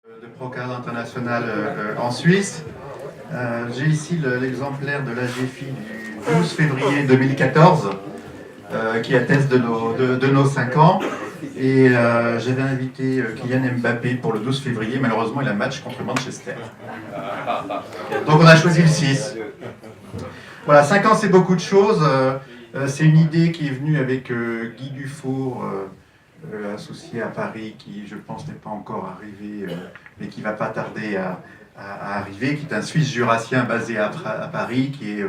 De Procard International en Suisse. J'ai ici l'exemplaire de l'AGFI du 12 février 2014 qui atteste de nos 5 ans. Et j'avais invité Kylian Mbappé pour le 12 février. Malheureusement, il a un match contre Manchester. Donc on a choisi le 6. Voilà, 5 ans, c'est beaucoup de choses. C'est une idée qui est venue avec Guy Dufour, associé à Paris, qui, je pense, n'est pas encore arrivé, mais qui ne va pas tarder à arriver, qui est un Suisse jurassien basé à Paris, qui est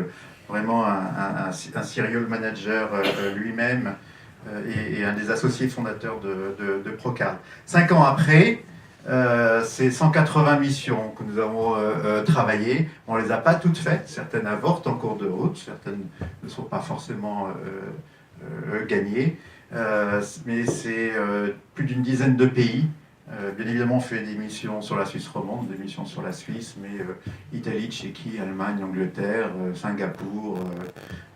vraiment un serial manager lui-même et un des associés fondateurs de Procard. 5 ans après, c'est 180 missions que nous avons travaillées. On ne les a pas toutes faites, certaines avortent en cours de route, certaines ne sont pas forcément gagnées. Mais c'est plus d'une dizaine de pays. Bien évidemment, on fait des missions sur la Suisse romande, des missions sur la Suisse, mais Italie, Tchéquie, Allemagne, Angleterre, Singapour,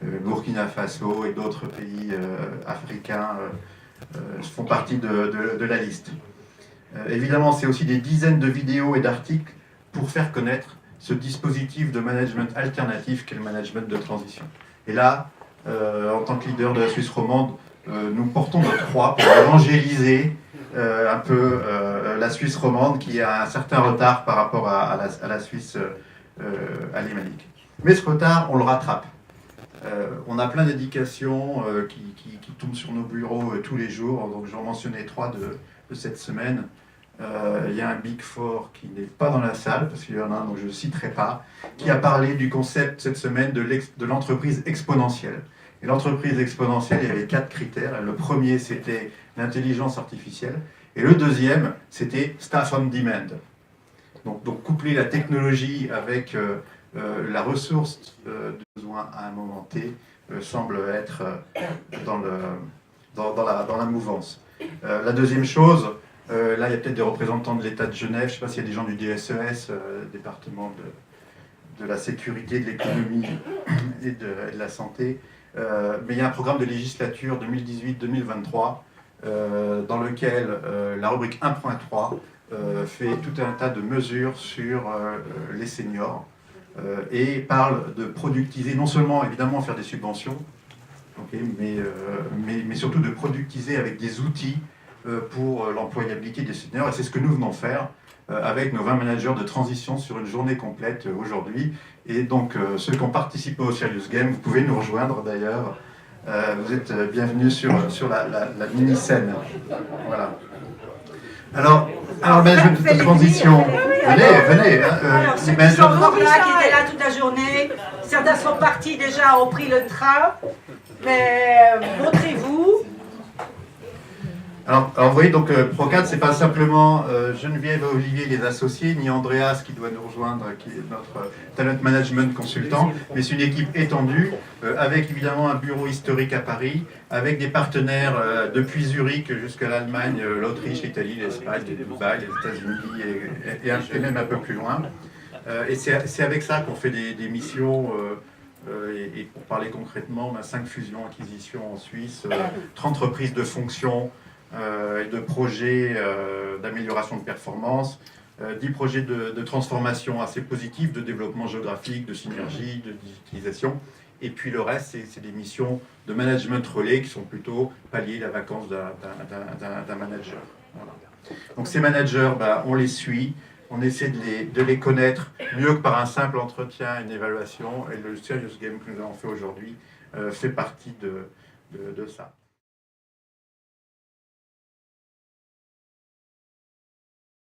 Burkina Faso et d'autres pays africains font partie de la liste. Évidemment, c'est aussi des dizaines de vidéos et d'articles pour faire connaître ce dispositif de management alternatif qu'est le management de transition. Et là, en tant que leader de la Suisse romande, nous portons notre croix pour évangéliser un peu la Suisse romande qui a un certain retard par rapport à la Suisse alémanique. Mais ce retard, on le rattrape. On a plein d'indications qui tombent sur nos bureaux tous les jours. Donc j'en mentionnais 3 de cette semaine. Il y a un Big Four qui n'est pas dans la salle, parce qu'il y en a un dont je ne citerai pas, qui a parlé du concept cette semaine de l'entreprise exponentielle. Et l'entreprise exponentielle, il y avait 4 critères. Le premier, c'était l'intelligence artificielle. Et le deuxième, c'était staff on demand. Donc coupler la technologie avec la ressource de besoin à un moment T semble être dans la mouvance. La deuxième chose, là il y a peut-être des représentants de l'État de Genève, je ne sais pas s'il y a des gens du DSES, département de la sécurité, de l'économie et de la santé. Mais il y a un programme de législature 2018-2023 dans lequel la rubrique 1.3 fait tout un tas de mesures sur les seniors et parle de productiser, non seulement évidemment faire des subventions, okay, mais surtout de productiser avec des outils pour l'employabilité des seniors. Et c'est ce que nous venons faire avec nos 20 managers de transition sur une journée complète aujourd'hui. Et donc, ceux qui ont participé au Serious Game, vous pouvez nous rejoindre d'ailleurs. Vous êtes bienvenus sur la mini-scène. Voilà. Alors le management de transition, venez. Ceux qui sont encore là, qui étaient là toute la journée, certains sont partis déjà, ont pris le train, mais montrez-vous. Alors vous voyez, donc Procard, c'est pas simplement Geneviève et Olivier, les associés, ni Andreas qui doit nous rejoindre, qui est notre talent management consultant, mais c'est une équipe étendue, avec évidemment un bureau historique à Paris, avec des partenaires depuis Zurich jusqu'à l'Allemagne, l'Autriche, l'Italie, l'Espagne, Dubaï, les États-Unis et même un peu plus loin. Et c'est avec ça qu'on fait des missions. Et pour parler concrètement, 5 fusions-acquisitions en Suisse, 30 entreprises de fonction, et de projets d'amélioration de performance, 10 projets de transformation assez positifs, de développement géographique, de synergie, de digitalisation. Et puis le reste, c'est des missions de management relais qui sont plutôt pallier la vacance d'un manager. Voilà. Donc ces managers, on les suit, on essaie de les connaître mieux que par un simple entretien et une évaluation. Et le Serious Game que nous avons fait aujourd'hui fait partie de ça.